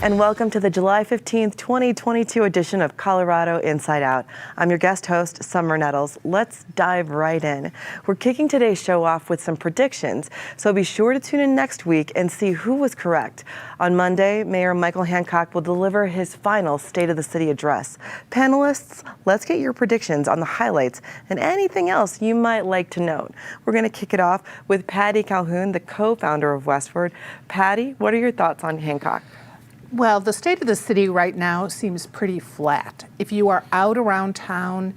and welcome to the July 15th, 2022 edition of Colorado Inside Out. I'm your guest host, Summer Nettles. Let's dive right in. We're kicking today's show off with some predictions, so be sure to tune in next week and see who was correct. On Monday, Mayor Michael Hancock will deliver his final State of the City address. Panelists, let's get your predictions on the highlights and anything else you might like to note. We're going to kick it off with Patty Calhoun, the co-founder of Westward. Patty, what are your thoughts on Hancock? Well, the state of the city right now seems pretty flat. If you are out around town,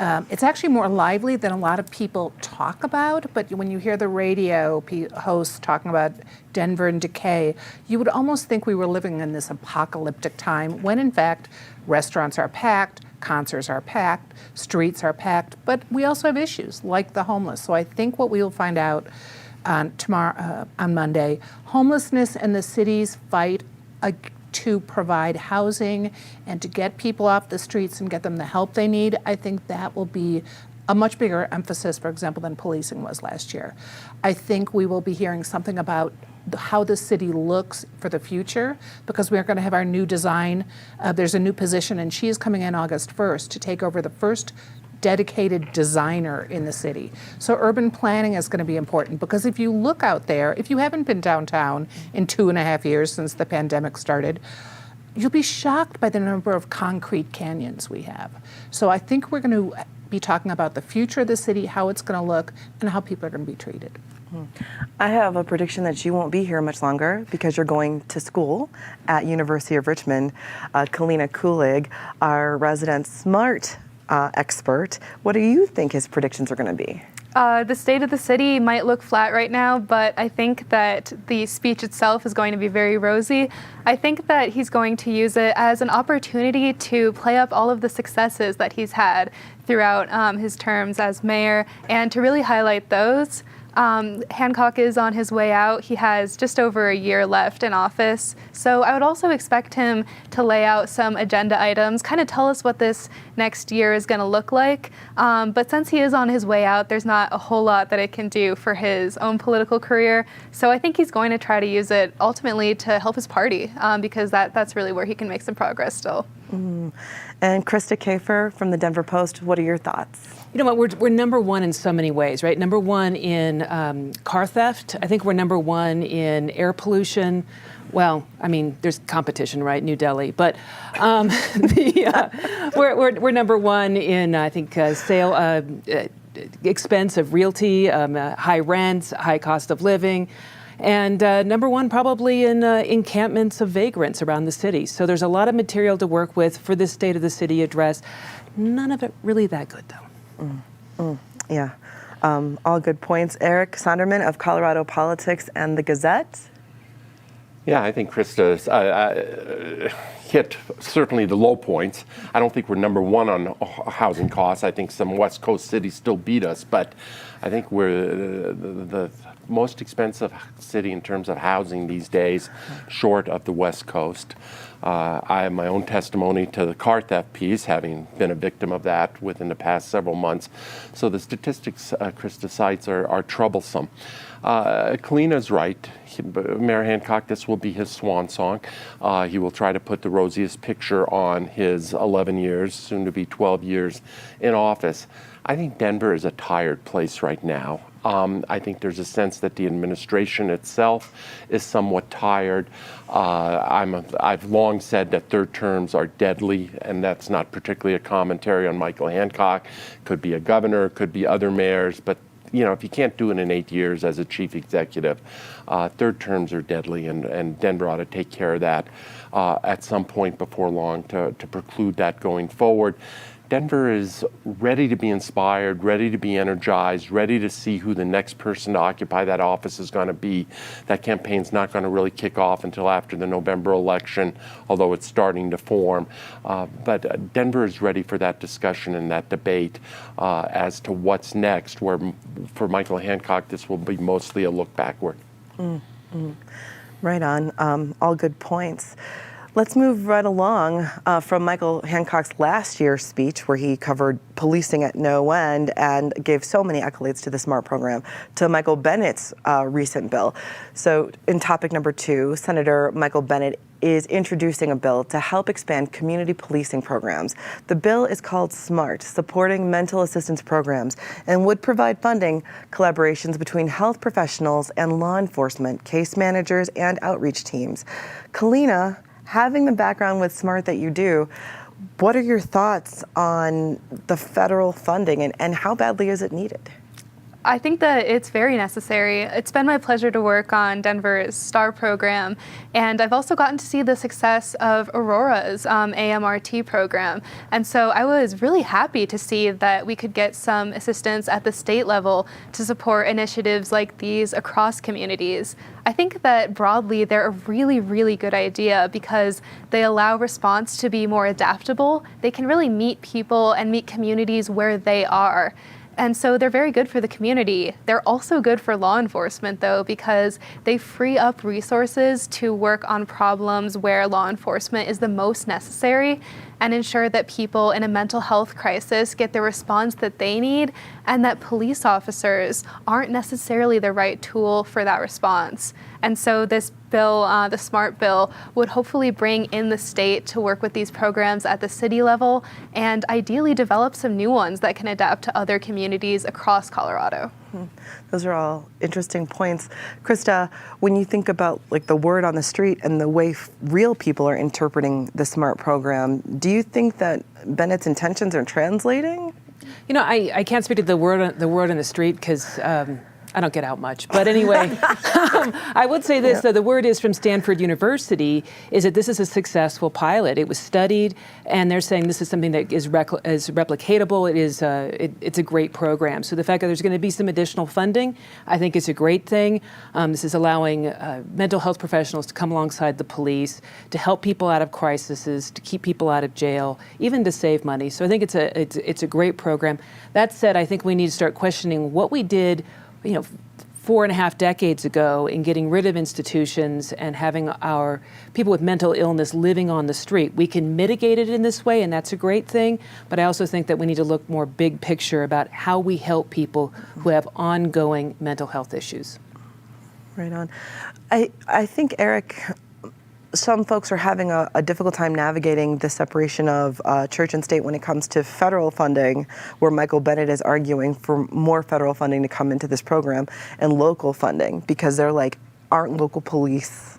it's actually more lively than a lot of people talk about, but when you hear the radio hosts talking about Denver and decay, you would almost think we were living in this apocalyptic time when in fact restaurants are packed, concerts are packed, streets are packed, but we also have issues like the homeless. So I think what we will find out on Monday, homelessness in the city's fight to provide housing and to get people off the streets and get them the help they need, I think that will be a much bigger emphasis, for example, than policing was last year. I think we will be hearing something about how the city looks for the future, because we're going to have our new design. There's a new position, and she is coming in August 1st to take over the first dedicated designer in the city. So urban planning is going to be important, because if you look out there, if you haven't been downtown in 2.5 years since the pandemic started, you'll be shocked by the number of concrete canyons we have. So I think we're going to be talking about the future of the city, how it's going to look, and how people are going to be treated. I have a prediction that you won't be here much longer because you're going to school at University of Richmond. Kalina Kulig, our resident SMART expert, what do you think his predictions are going to be? The state of the city might look flat right now, but I think that the speech itself is going to be very rosy. I think that he's going to use it as an opportunity to play up all of the successes that he's had throughout his terms as mayor and to really highlight those. Hancock is on his way out. He has just over a year left in office. So I would also expect him to lay out some agenda items, kind of tell us what this next year is going to look like. But since he is on his way out, there's not a whole lot that it can do for his own political career. So I think he's going to try to use it ultimately to help his party, because that's really where he can make some progress still. And Krista Kafer from the Denver Post, what are your thoughts? You know what, we're number one in so many ways, right? Number one in car theft. I think we're number one in air pollution. Well, I mean, there's competition, right? New Delhi. But we're number one in, I think, expense of realty, high rents, high cost of living. And number one, probably in encampments of vagrants around the city. So there's a lot of material to work with for this State of the City address. None of it really that good, though. Yeah, all good points. Eric Sonderman of Colorado Politics and the Gazette. Yeah, I think Krista's hit certainly the low points. I don't think we're number one on housing costs. I think some West Coast cities still beat us, but I think we're the most expensive city in terms of housing these days, short of the West Coast. I have my own testimony to the car theft piece, having been a victim of that within the past several months. So the statistics Krista cites are troublesome. Kalina's right. Mayor Hancock, this will be his swan song. He will try to put the rosiest picture on his 11 years, soon to be 12 years in office. I think Denver is a tired place right now. I think there's a sense that the administration itself is somewhat tired. I've long said that third terms are deadly, and that's not particularly a commentary on Michael Hancock. Could be a governor, could be other mayors, but you know, if you can't do it in 8 years as a chief executive, third terms are deadly, and Denver ought to take care of that at some point before long to preclude that going forward. Denver is ready to be inspired, ready to be energized, ready to see who the next person to occupy that office is going to be. That campaign's not going to really kick off until after the November election, although it's starting to form. But Denver is ready for that discussion and that debate as to what's next, where for Michael Hancock, this will be mostly a look backward. Right on. All good points. Let's move right along from Michael Hancock's last year's speech, where he covered policing at no end and gave so many accolades to the SMART program, to Michael Bennett's recent bill. So in topic number 2, Senator Michael Bennett is introducing a bill to help expand community policing programs. The bill is called SMART, Supporting Mental Assistance Programs, and would provide funding collaborations between health professionals and law enforcement, case managers, and outreach teams. Kalina, having the background with SMART that you do, what are your thoughts on the federal funding and how badly is it needed? I think that it's very necessary. It's been my pleasure to work on Denver's STAR program, and I've also gotten to see the success of Aurora's AMRT program. And so I was really happy to see that we could get some assistance at the state level to support initiatives like these across communities. I think that broadly they're a really, really good idea because they allow response to be more adaptable. They can really meet people and meet communities where they are. And so they're very good for the community. They're also good for law enforcement, though, because they free up resources to work on problems where law enforcement is the most necessary and ensure that people in a mental health crisis get the response that they need and that police officers aren't necessarily the right tool for that response. And so this bill, the SMART bill, would hopefully bring in the state to work with these programs at the city level and ideally develop some new ones that can adapt to other communities across Colorado. Those are all interesting points. Krista, when you think about like the word on the street and the way real people are interpreting the SMART program, do you think that Bennett's intentions are translating? You know, I can't speak to the word on the street because I don't get out much. But anyway, I would say this, though, the word is from Stanford University, is that this is a successful pilot. It was studied, and they're saying this is something that is replicatable. It's a great program. So the fact that there's going to be some additional funding, I think is a great thing. This is allowing mental health professionals to come alongside the police, to help people out of crises, to keep people out of jail, even to save money. So I think it's a great program. That said, I think we need to start questioning what we did 4.5 decades ago in getting rid of institutions and having our people with mental illness living on the street. We can mitigate it in this way, and that's a great thing, but I also think that we need to look more big picture about how we help people who have ongoing mental health issues. Right on. I think, Eric, some folks are having a difficult time navigating the separation of church and state when it comes to federal funding, where Michael Bennett is arguing for more federal funding to come into this program, and local funding, because they're like, aren't local police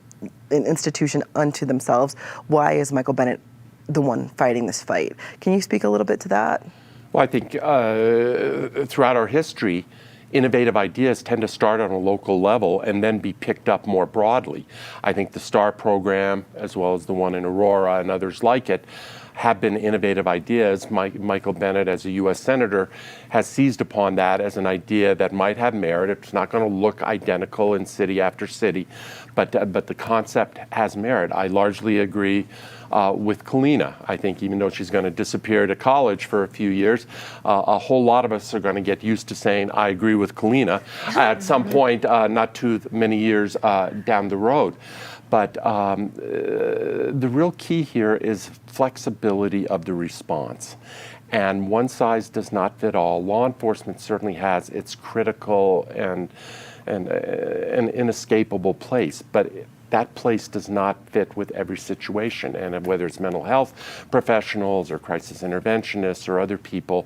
an institution unto themselves? Why is Michael Bennett the one fighting this fight? Can you speak a little bit to that? Well, I think throughout our history, innovative ideas tend to start on a local level and then be picked up more broadly. I think the STAR program, as well as the one in Aurora and others like it, have been innovative ideas. Michael Bennett, as a U.S. Senator, has seized upon that as an idea that might have merit. It's not going to look identical in city after city, but the concept has merit. I largely agree with Kalina. I think even though she's going to disappear to college for a few years, a whole lot of us are going to get used to saying, I agree with Kalina at some point, not too many years down the road. But the real key here is flexibility of the response. And one size does not fit all. Law enforcement certainly has its critical and inescapable place, but that place does not fit with every situation. And whether it's mental health professionals or crisis interventionists or other people,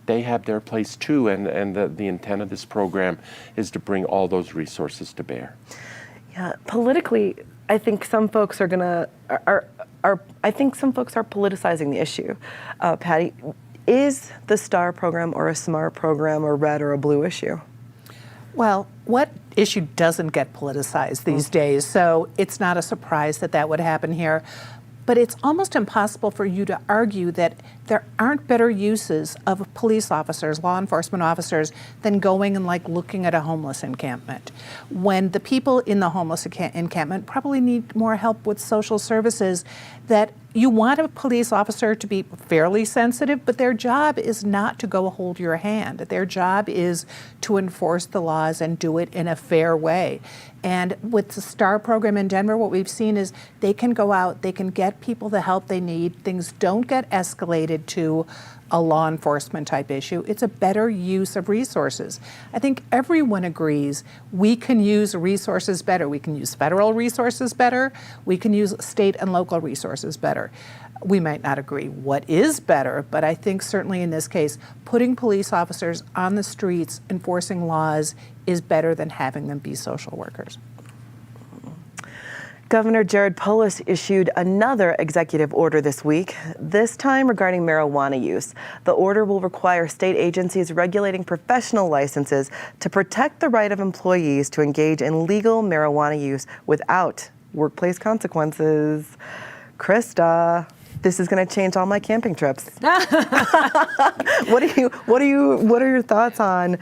they have their place too. And the intent of this program is to bring all those resources to bear. Yeah, politically, I think some folks are I think some folks are politicizing the issue. Patty, is the STAR program or a SMART program a red or a blue issue? Well, what issue doesn't get politicized these days? So it's not a surprise that that would happen here. But it's almost impossible for you to argue that there aren't better uses of police officers, law enforcement officers, than going and looking at a homeless encampment. When the people in the homeless encampment probably need more help with social services, that you want a police officer to be fairly sensitive, but their job is not to go hold your hand. Their job is to enforce the laws and do it in a fair way. And with the STAR program in Denver, what we've seen is they can go out, they can get people the help they need. Things don't get escalated to a law enforcement type issue. It's a better use of resources. I think everyone agrees we can use resources better. We can use federal resources better. We can use state and local resources better. We might not agree what is better, but I think certainly in this case, putting police officers on the streets enforcing laws is better than having them be social workers. Governor Jared Polis issued another executive order this week, this time regarding marijuana use. The order will require state agencies regulating professional licenses to protect the right of employees to engage in legal marijuana use without workplace consequences. Krista, this is going to change all my camping trips. What are your thoughts on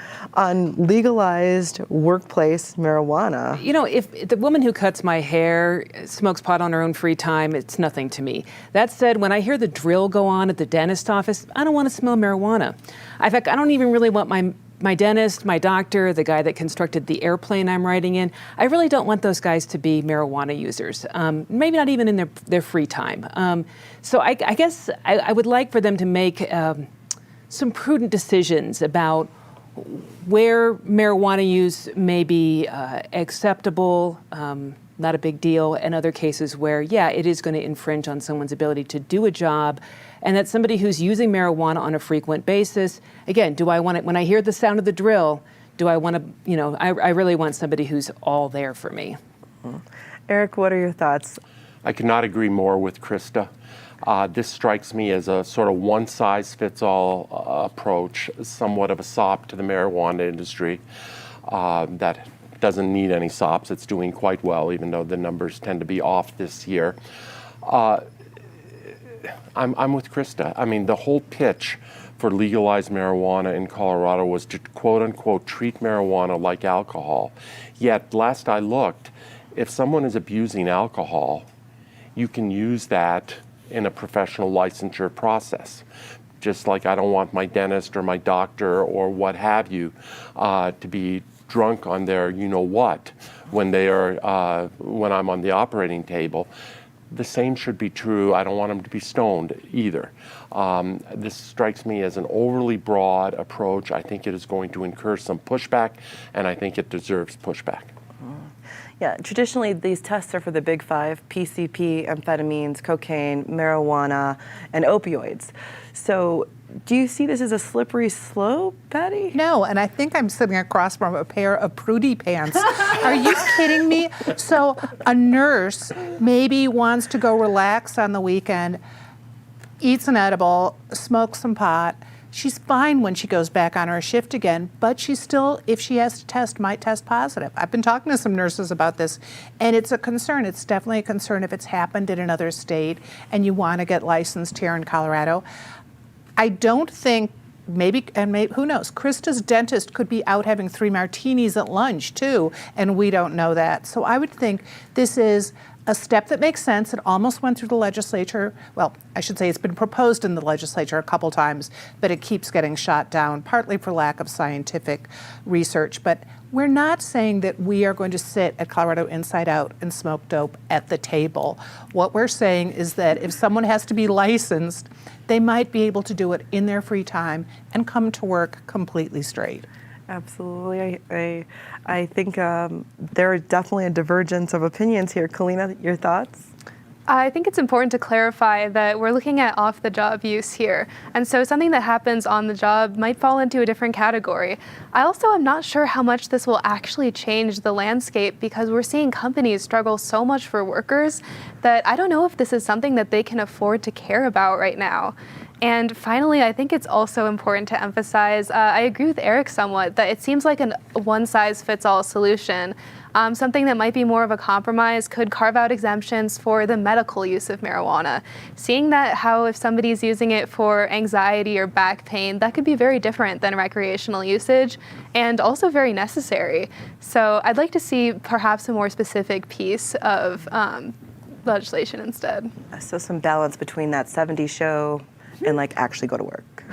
legalized workplace marijuana? You know, if the woman who cuts my hair smokes pot on her own free time, it's nothing to me. That said, when I hear the drill go on at the dentist office, I don't want to smell marijuana. In fact, I don't even really want my dentist, my doctor, the guy that constructed the airplane I'm riding in, I really don't want those guys to be marijuana users, maybe not even in their free time. So I guess I would like for them to make some prudent decisions about where marijuana use may be acceptable, not a big deal, and other cases where, yeah, it is going to infringe on someone's ability to do a job, and that somebody who's using marijuana on a frequent basis, again, do I want it, when I hear the sound of the drill, do I want to, I really want somebody who's all there for me. Eric, what are your thoughts? I could not agree more with Krista. This strikes me as a sort of one-size-fits-all approach, somewhat of a sop to the marijuana industry that doesn't need any sops. It's doing quite well, even though the numbers tend to be off this year. I'm with Krista. I mean, the whole pitch for legalized marijuana in Colorado was to quote-unquote treat marijuana like alcohol. Yet, last I looked, if someone is abusing alcohol, you can use that in a professional licensure process. Just like I don't want my dentist or my doctor or what have you to be drunk on their you-know-what when they are when I'm on the operating table. The same should be true. I don't want them to be stoned either. This strikes me as an overly broad approach. I think it is going to incur some pushback, and I think it deserves pushback. Yeah, traditionally these tests are for the big five: PCP, amphetamines, cocaine, marijuana, and opioids. So do you see this as a slippery slope, Patty? No, and I think I'm sitting across from a pair of Prudy pants. Are you kidding me? So a nurse maybe wants to go relax on the weekend, eats an edible, smokes some pot. She's fine when she goes back on her shift again, but she still, if she has to test, might test positive. I've been talking to some nurses about this, and it's a concern. It's definitely a concern if it's happened in another state and you want to get licensed here in Colorado. I don't think, maybe, who knows, Krista's dentist could be out having 3 martinis at lunch too, and we don't know that. So I would think this is a step that makes sense. It almost went through the legislature. Well, I should say it's been proposed in the legislature a couple times, but it keeps getting shot down, partly for lack of scientific research. But we're not saying that we are going to sit at Colorado Inside Out and smoke dope at the table. What we're saying is that if someone has to be licensed, they might be able to do it in their free time and come to work completely straight. Absolutely. I think there is definitely a divergence of opinions here. Kalina, your thoughts? I think it's important to clarify that we're looking at off-the-job use here. And so something that happens on the job might fall into a different category. I also am not sure how much this will actually change the landscape, because we're seeing companies struggle so much for workers that I don't know if this is something that they can afford to care about right now. And finally, I think it's also important to emphasize, I agree with Eric somewhat, that it seems like a one-size-fits-all solution. Something that might be more of a compromise could carve out exemptions for the medical use of marijuana. Seeing that how if somebody's using it for anxiety or back pain, that could be very different than recreational usage and also very necessary. So I'd like to see perhaps a more specific piece of legislation instead. So some balance between that 70s show and like actually go to work.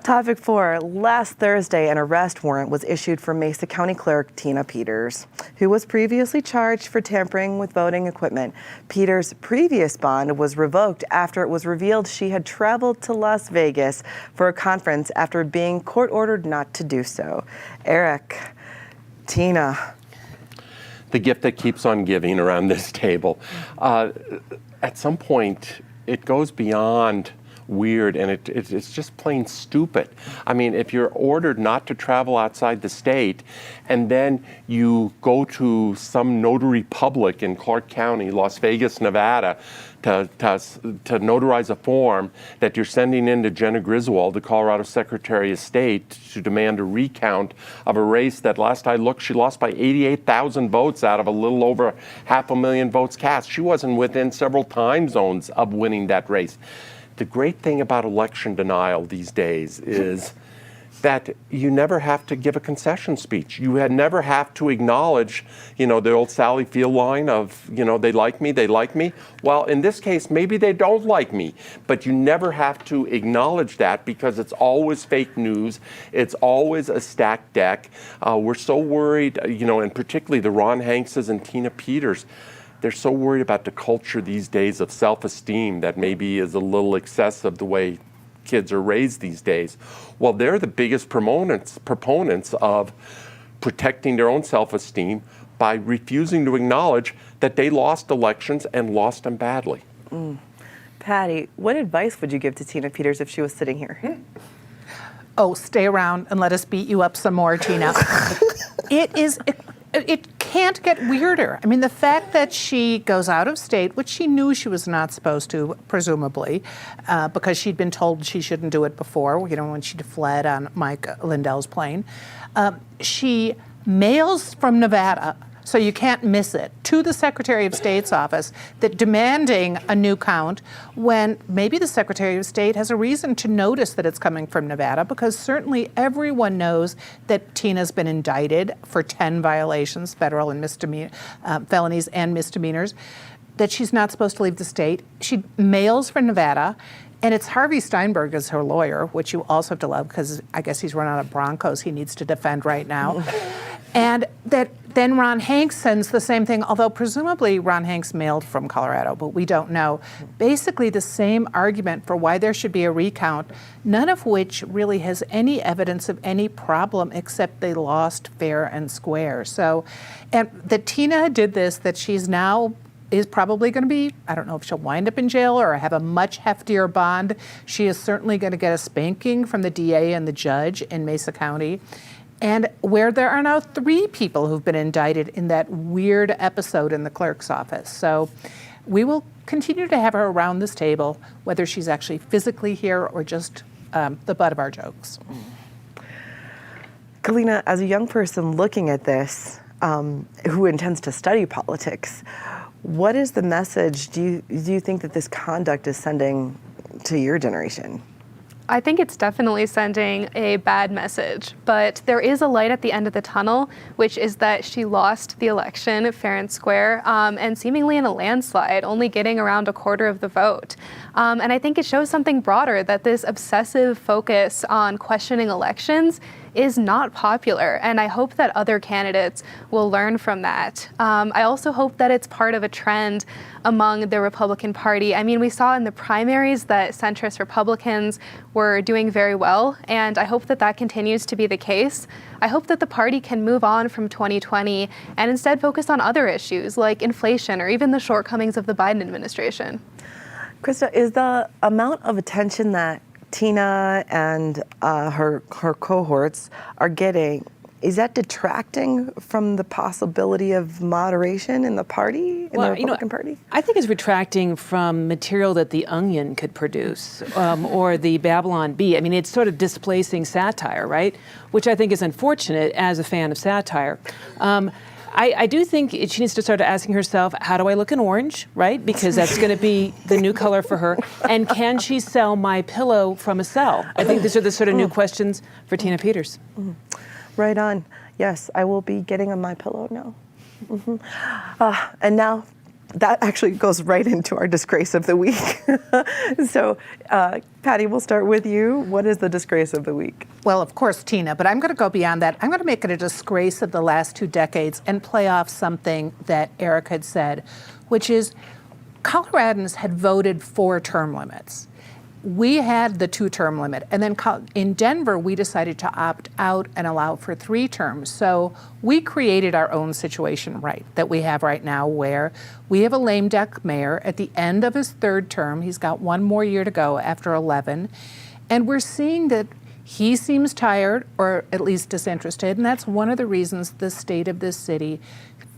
Topic 4. Last Thursday, an arrest warrant was issued for Mesa County Clerk Tina Peters, who was previously charged for tampering with voting equipment. Peters' previous bond was revoked after it was revealed she had traveled to Las Vegas for a conference after being court-ordered not to do so. Eric, Tina. The gift that keeps on giving around this table. At some point, it goes beyond weird, and it's just plain stupid. I mean, if you're ordered not to travel outside the state, and then you go to some notary public in Clark County, Las Vegas, Nevada, to notarize a form that you're sending in to Jenna Griswold, the Colorado Secretary of State, to demand a recount of a race that, last I looked, she lost by 88,000 votes out of a little over 500,000 votes cast. She wasn't within several time zones of winning that race. The great thing about election denial these days is that you never have to give a concession speech. You never have to acknowledge, the old Sally Field line of, they like me, they like me. Well, in this case, maybe they don't like me, but you never have to acknowledge that because it's always fake news. It's always a stacked deck. We're so worried, and particularly the Ron Hankses and Tina Peters, they're so worried about the culture these days of self-esteem that maybe is a little excessive the way kids are raised these days. Well, they're the biggest proponents of protecting their own self-esteem by refusing to acknowledge that they lost elections and lost them badly. Patty, what advice would you give to Tina Peters if she was sitting here? Oh, stay around and let us beat you up some more, Tina. It can't get weirder. I mean, the fact that she goes out of state, which she knew she was not supposed to, presumably, because she'd been told she shouldn't do it before, when she fled on Mike Lindell's plane. She mails from Nevada, so you can't miss it, to the Secretary of State's office that demanding a new count when maybe the Secretary of State has a reason to notice that it's coming from Nevada, because certainly everyone knows that Tina's been indicted for 10 violations, federal and felonies and misdemeanors, that she's not supposed to leave the state. She mails from Nevada. And it's Harvey Steinberg as her lawyer, which you also have to love because I guess he's run out of Broncos he needs to defend right now. And that then Ron Hanks sends the same thing, although presumably Ron Hanks mailed from Colorado, but we don't know. Basically the same argument for why there should be a recount, none of which really has any evidence of any problem except they lost fair and square. So, and that Tina did this, that she's now is probably going to be, I don't know if she'll wind up in jail or have a much heftier bond. She is certainly going to get a spanking from the DA and the judge in Mesa County. And where there are now 3 people who've been indicted in that weird episode in the clerk's office. So we will continue to have her around this table, whether she's actually physically here or just the butt of our jokes. Kalina, as a young person looking at this, who intends to study politics, what is the message do you think that this conduct is sending to your generation? I think it's definitely sending a bad message, but there is a light at the end of the tunnel, which is that she lost the election fair and square, and seemingly in a landslide, only getting around a quarter of the vote. And I think it shows something broader, that this obsessive focus on questioning elections is not popular, and I hope that other candidates will learn from that. I also hope that it's part of a trend among the Republican Party. I mean, we saw in the primaries that centrist Republicans were doing very well, and I hope that that continues to be the case. I hope that the party can move on from 2020 and instead focus on other issues like inflation or even the shortcomings of the Biden administration. Krista, is the amount of attention that Tina and her cohorts are getting, is that detracting from the possibility of moderation in the party, in the Republican Party? I think it's retracting from material that The Onion could produce or the Babylon Bee. I mean, it's sort of displacing satire, right? Which I think is unfortunate as a fan of satire. I do think she needs to start asking herself, how do I look in orange, right? Because that's going to be the new color for her. And can she sell my pillow from a cell? I think these are the sort of new questions for Tina Peters. Right on. Yes, I will be getting on my pillow now. And now, that actually goes right into our disgrace of the week. So, Patty, we'll start with you. What is the disgrace of the week? Well, of course, Tina, but I'm going to go beyond that. I'm going to make it a disgrace of the last 2 decades and play off something that Eric had said, which is Coloradans had voted for term limits. We had the 2-term limit, and then in Denver, we decided to opt out and allow for 3 terms. So we created our own situation that we have right now, where we have a lame duck mayor at the end of his 3rd term. He's got 1 more year to go after 11, and we're seeing that he seems tired, or at least disinterested, and that's one of the reasons the state of this city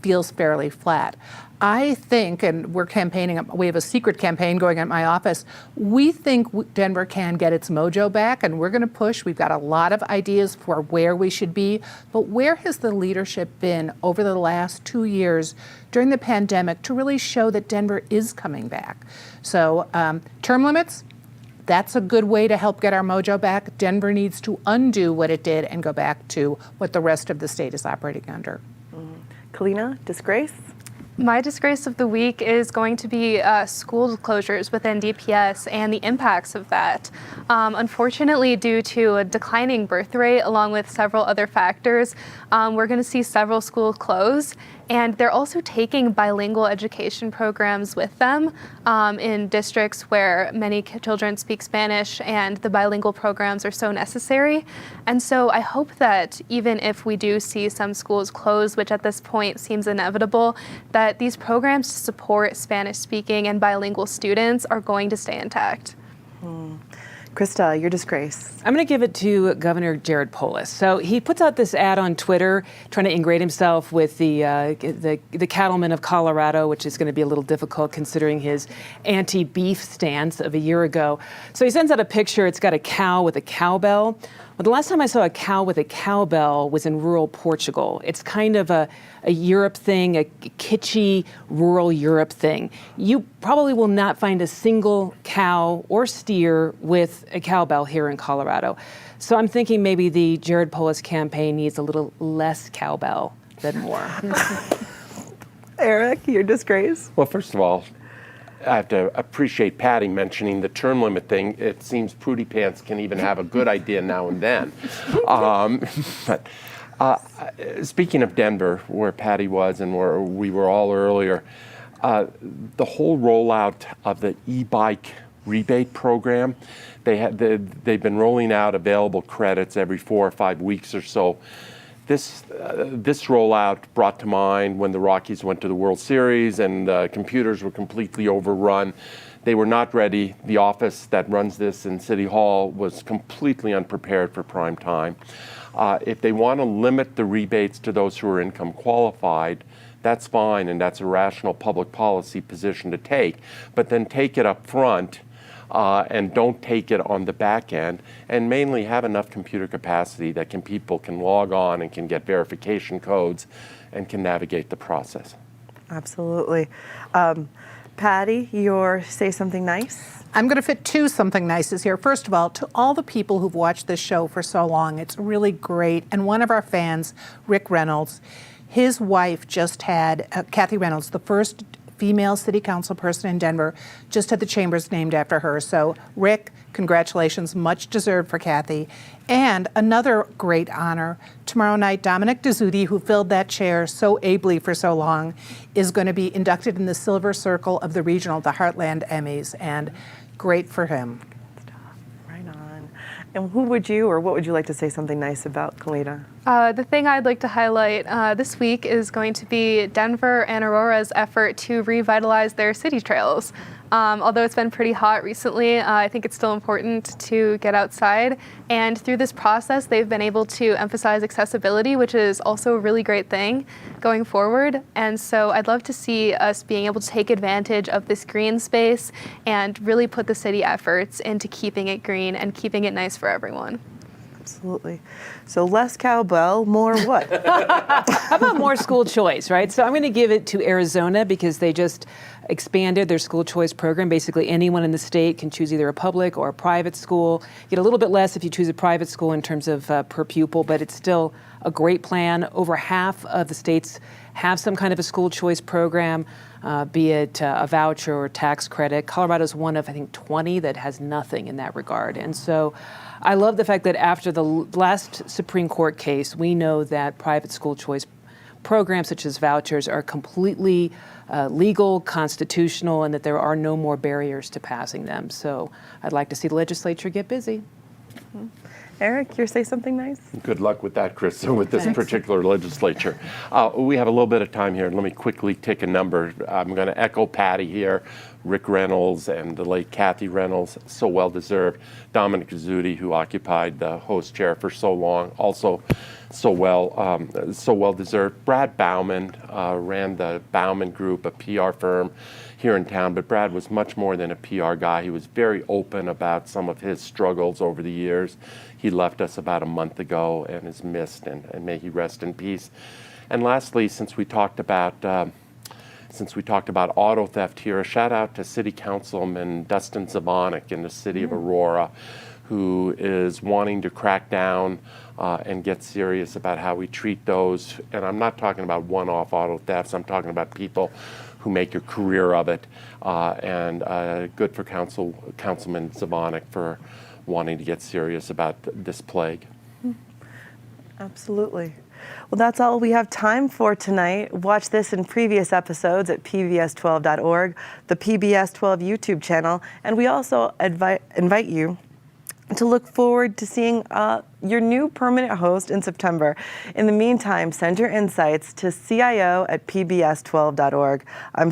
feels fairly flat. I think, and we're campaigning, we have a secret campaign going at my office, we think Denver can get its mojo back, and we're going to push. We've got a lot of ideas for where we should be, but where has the leadership been over the last 2 years during the pandemic to really show that Denver is coming back? So term limits, that's a good way to help get our mojo back. Denver needs to undo what it did and go back to what the rest of the state is operating under. Kalina, disgrace? My disgrace of the week is going to be school closures within DPS and the impacts of that. Unfortunately, due to a declining birth rate along with several other factors, we're going to see several schools close. And they're also taking bilingual education programs with them in districts where many children speak Spanish, and the bilingual programs are so necessary. And so I hope that even if we do see some schools close, which at this point seems inevitable, that these programs to support Spanish-speaking and bilingual students are going to stay intact. Krista, your disgrace. I'm going to give it to Governor Jared Polis. So he puts out this ad on Twitter trying to ingrate himself with the cattlemen of Colorado, which is going to be a little difficult considering his anti-beef stance of a year ago. So he sends out a picture. It's got a cow with a cowbell. Well, the last time I saw a cow with a cowbell was in rural Portugal. It's kind of a Europe thing, a kitschy rural Europe thing. You probably will not find a single cow or steer with a cowbell here in Colorado. So I'm thinking maybe the Jared Polis campaign needs a little less cowbell than more. Eric, your disgrace? Well, first of all, I have to appreciate Patty mentioning the term limit thing. It seems Prudy Pants can even have a good idea now and then. But speaking of Denver, where Patty was and where we were all earlier, the whole rollout of the e-bike rebate program, they've been rolling out available credits every 4 or 5 weeks or so. This rollout brought to mind when the Rockies went to the World Series and the computers were completely overrun. They were not ready. The office that runs this in City Hall was completely unprepared for prime time. If they want to limit the rebates to those who are income qualified, that's fine, and that's a rational public policy position to take. But then take it up front. And don't take it on the back end, and mainly have enough computer capacity that people can log on and can get verification codes and can navigate the process. Absolutely. Patty, your say something nice? I'm going to fit 2 something nices here. First of all, to all the people who've watched this show for so long, it's really great. And one of our fans, Rick Reynolds, his wife just had, Kathy Reynolds, the first female city council person in Denver, just had the chambers named after her. So Rick, congratulations, much deserved for Kathy. And another great honor, tomorrow night, Dominic Dezzutti, who filled that chair so ably for so long, is going to be inducted in the Silver Circle of the Regional, the Heartland Emmys, and great for him. Right on. And who would you, or what would you like to say something nice about, Kalina? The thing I'd like to highlight this week is going to be Denver and Aurora's effort to revitalize their city trails. Although it's been pretty hot recently, I think it's still important to get outside. And through this process, they've been able to emphasize accessibility, which is also a really great thing going forward. And so I'd love to see us being able to take advantage of this green space and really put the city efforts into keeping it green and keeping it nice for everyone. Absolutely. So less cowbell, more what? How about more school choice, right? So I'm going to give it to Arizona because they just expanded their school choice program. Basically, anyone in the state can choose either a public or a private school. You get a little bit less if you choose a private school in terms of per pupil, but it's still a great plan. Over half of the states have some kind of a school choice program, be it a voucher or tax credit. Colorado's one of, I think, 20 that has nothing in that regard. And so I love the fact that after the last Supreme Court case, we know that private school choice programs such as vouchers are completely legal, constitutional, and that there are no more barriers to passing them. So I'd like to see the legislature get busy. Eric, you say something nice? Good luck with that, Chris, with this Thanks. particular legislature. We have a little bit of time here. Let me quickly take a number. I'm going to echo Patty here. Rick Reynolds and the late Kathy Reynolds, so well deserved. Dominic Guzzuti, who occupied the host chair for so long, also so well deserved. Brad Bauman ran the Bauman Group, a PR firm here in town, but Brad was much more than a PR guy. He was very open about some of his struggles over the years. He left us about a month ago and is missed, and may he rest in peace. And lastly, since we talked about auto theft here, a shout out to City Councilman Dustin Zabonik in the city of Aurora, who is wanting to crack down and get serious about how we treat those. And I'm not talking about one-off auto thefts. I'm talking about people who make a career of it. And good for Councilman Zabonik for wanting to get serious about this plague. Absolutely. Well, that's all we have time for tonight. Watch this in previous episodes at pbs12.org, the PBS 12 YouTube channel, and we also invite you to look forward to seeing your new permanent host in September. In the meantime, send your insights to CIO@pbs12.org. I'm